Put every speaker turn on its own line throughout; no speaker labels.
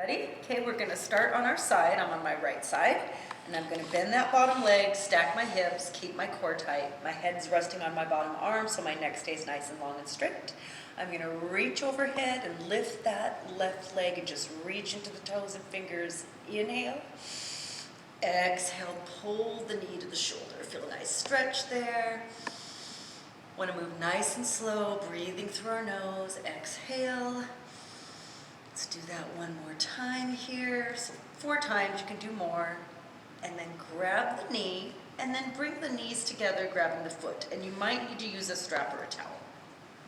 Ready? Okay, we're gonna start on our side. I'm on my right side, and I'm gonna bend that bottom leg, stack my hips, keep my core tight. My head's resting on my bottom arm, so my neck stays nice and long and straight. I'm gonna reach overhead and lift that left leg and just reach into the toes and fingers. Inhale. Exhale, pull the knee to the shoulder. Feel a nice stretch there. Want to move nice and slow, breathing through our nose. Exhale. Let's do that one more time here. So 4 times, you can do more. And then grab the knee, and then bring the knees together, grabbing the foot. And you might need to use a strap or a towel.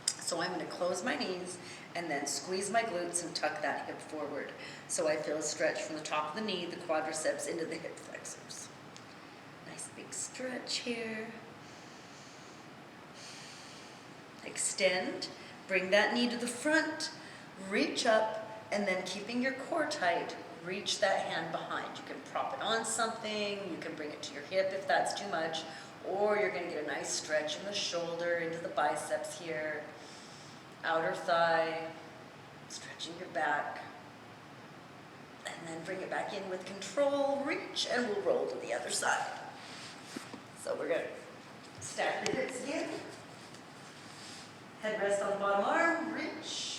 So I'm going to close my knees and then squeeze my glutes and tuck that hip forward. So I feel a stretch from the top of the knee, the quadriceps into the hip flexors. Nice big stretch here. Extend, bring that knee to the front, reach up, and then keeping your core tight, reach that hand behind. You can prop it on something, you can bring it to your hip if that's too much, or you're going to get a nice stretch in the shoulder, into the biceps here, outer thigh, stretching your back, and then bring it back in with control, reach, and we'll roll to the other side. So we're going to stack the hips again. Head rest on the bottom arm, reach,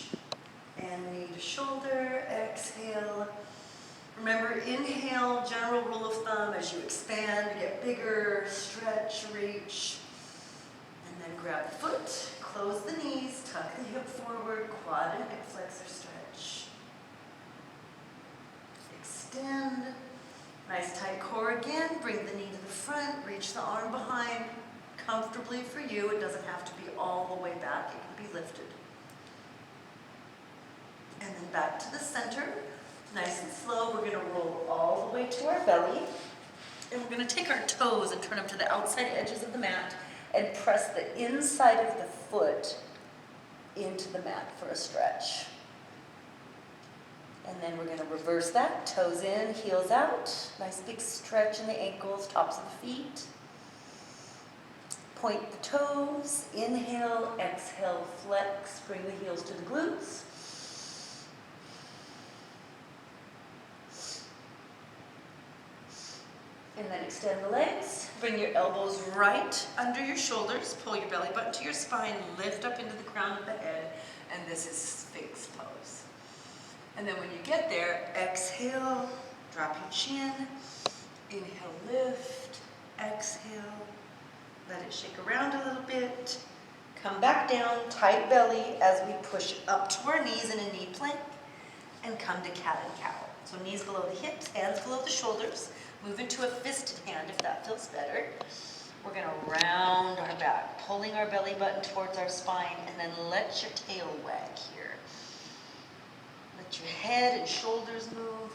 and knee to shoulder, exhale. Remember, inhale, general rule of thumb, as you expand, get bigger, stretch, reach, and then grab the foot, close the knees, tuck the hip forward, quad and hip flexor stretch. Extend, nice tight core again, bring the knee to the front, reach the arm behind, comfortably for you. It doesn't have to be all the way back, it can be lifted. And then back to the center, nice and slow. We're going to roll all the way to our belly, and we're going to take our toes and turn them to the outside edges of the mat and press the inside of the foot into the mat for a stretch. And then we're going to reverse that, toes in, heels out, nice big stretch in the ankles, tops of the feet. Point the toes, inhale, exhale, flex, bring the heels to the glutes. And then extend the legs, bring your elbows right under your shoulders, pull your belly button to your spine, lift up into the crown of the head, and this is Sphinx pose. And then when you get there, exhale, drop your chin, inhale, lift, exhale, let it shake around a little bit, come back down, tight belly as we push up to our knees in a knee plank, and come to cat and cow. So knees below the hips, hands below the shoulders. Move into a fisted hand if that feels better. We're going to round our back, pulling our belly button towards our spine, and then let your tail wag here. Let your head and shoulders move.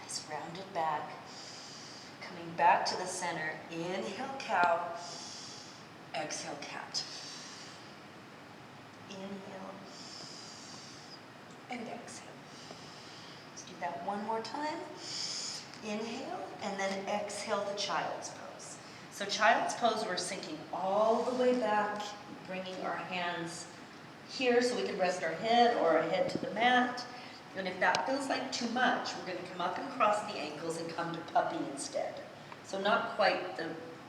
Nice rounded back. Coming back to the center. Inhale, cow. Exhale, cat. Inhale and exhale. Let's do that one more time. Inhale, and then exhale the child's pose. So child's pose, we're sinking all the way back, bringing our hands here so we can rest our head or our head to the mat. And if that feels like too much, we're going to come up and cross the ankles and come to puppy instead. So not quite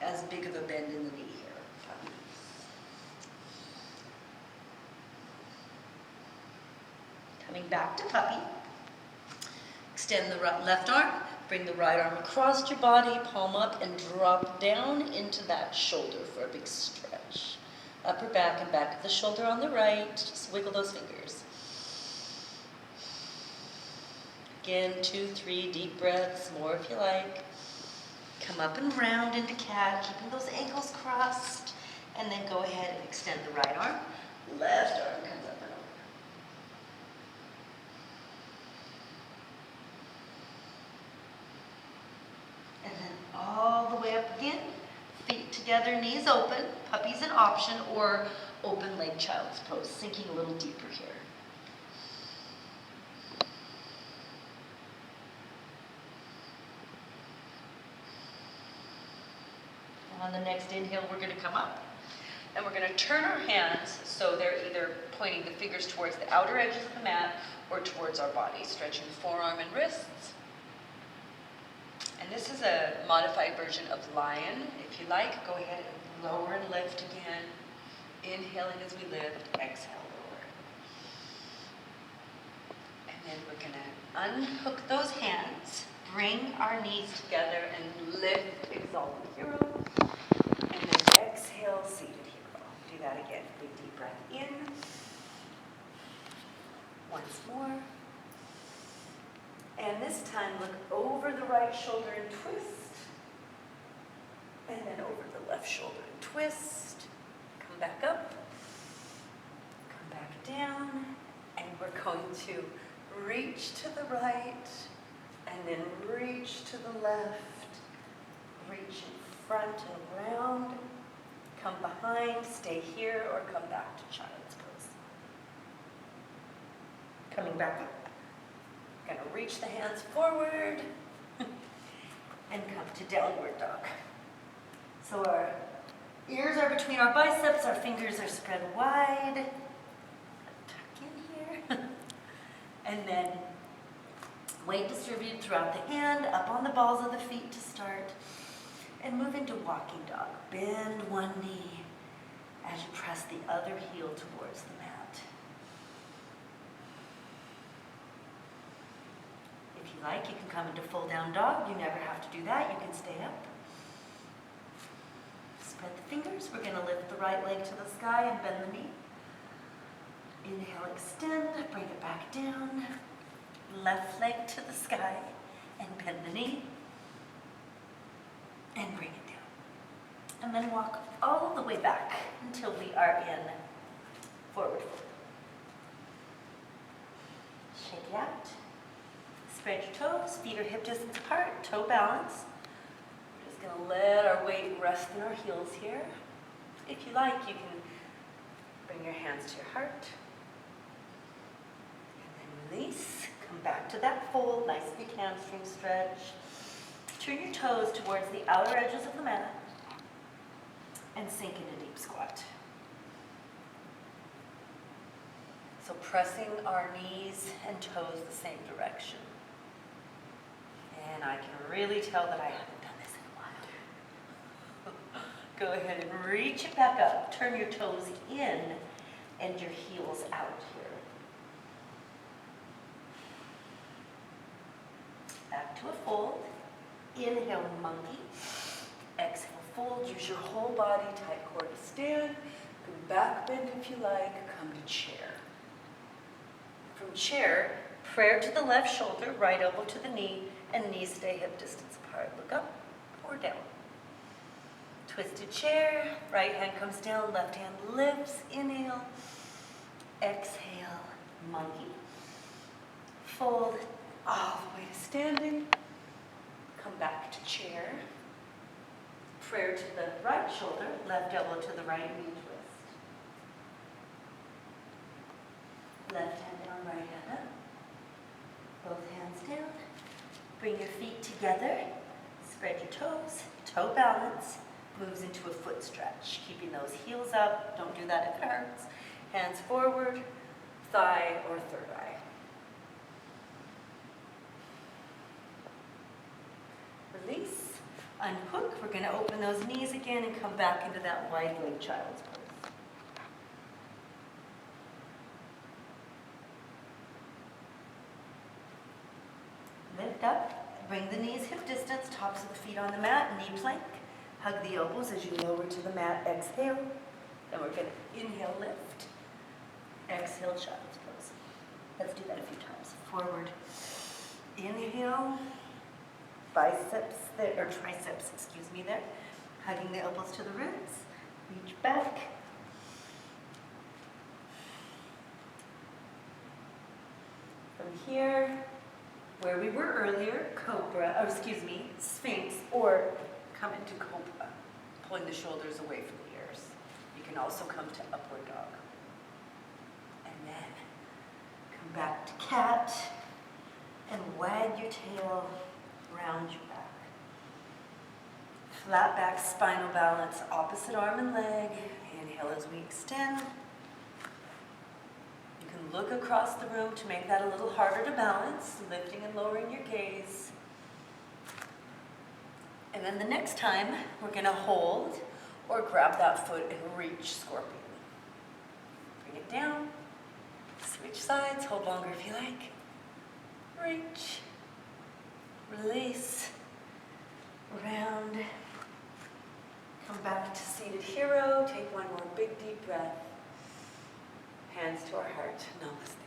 as big of a bend in the knee here. Puppy. Coming back to puppy. Extend the left arm. Bring the right arm across your body, palm up, and drop down into that shoulder for a big stretch. Upper back and back of the shoulder on the right. Just wiggle those fingers. Again, 2, 3 deep breaths, more if you like. Come up and round into cat, keeping those ankles crossed. And then go ahead and extend the right arm. Left arm comes up and over. And then all the way up again, feet together, knees open. Puppy's an option, or open leg child's pose, sinking a little deeper here. And on the next inhale, we're going to come up. And we're going to turn our hands so they're either pointing the fingers towards the outer edges of the mat or towards our body, stretching forearm and wrists. And this is a modified version of lion. If you like, go ahead and lower and lift again. Inhaling as we lift, exhale, lower. And then we're going to unhook those hands, bring our knees together and lift, exalted hero. And then exhale, seated hero. Do that again. Big deep breath in. Once more. And this time, look over the right shoulder and twist. And then over the left shoulder and twist. Come back up. Come back down. And we're going to reach to the right. And then reach to the left. Reach in front and round. Come behind, stay here, or come back to child's pose. Coming back up. Going to reach the hands forward and come to downward dog. So our ears are between our biceps, our fingers are spread wide. Tuck in here. And then weight distributed throughout the hand, up on the balls of the feet to start. And move into walking dog. Bend one knee as you press the other heel towards the mat. If you like, you can come into full down dog. You never have to do that. You can stay up. Spread the fingers. We're going to lift the right leg to the sky and bend the knee. Inhale, extend, bring it back down. Left leg to the sky and bend the knee. And bring it down. And then walk all the way back until we are in forward fold. Shake it out. Spread your toes, feet are hip distance apart, toe balance. We're just going to let our weight rest in our heels here. If you like, you can bring your hands to your heart. And then release. Come back to that fold, nice big hamstring stretch. Turn your toes towards the outer edges of the mat and sink into deep squat. So pressing our knees and toes the same direction. And I can really tell that I haven't done this in a while. Go ahead and reach it back up. Turn your toes in and your heels out here. Back to a fold. Inhale, monkey. Exhale, fold. Use your whole body, tight core to stand. Come back bend if you like. Come to chair. From chair, prayer to the left shoulder, right elbow to the knee, and knees stay hip distance apart. Look up or down. Twisted chair. Right hand comes down, left hand lifts. Inhale. Exhale, monkey. Fold all the way to standing. Come back to chair. Prayer to the right shoulder, left elbow to the right knee twist. Left hand down, right hand up. Both hands down. Bring your feet together. Spread your toes. Toe balance. Moves into a foot stretch. Keeping those heels up. Don't do that if it hurts. Hands forward. Thigh or third eye. Release. Unhook. We're going to open those knees again and come back into that wide leg child's pose. Lift up. Bring the knees hip distance, tops of the feet on the mat, knee plank. Hug the elbows as you lower to the mat. Exhale. Then we're going to inhale, lift. Exhale, child's pose. Let's do that a few times. Forward. Inhale. Biceps there, or triceps, excuse me, there. Hugging the elbows to the ribs. Reach back. From here, where we were earlier, cobra, or excuse me, sphinx, or come into cobra, pulling the shoulders away from the ears. You can also come to upward dog. And then come back to cat, and wag your tail, round your back. Flat back spinal balance, opposite arm and leg. Inhale as we extend. You can look across the room to make that a little harder to balance, lifting and lowering your gaze. And then the next time, we're going to hold or grab that foot and reach scorpion. Bring it down, switch sides, hold longer if you like. Reach, release, round. Come back to seated hero. Take one more big deep breath. Hands to our heart. Namaste.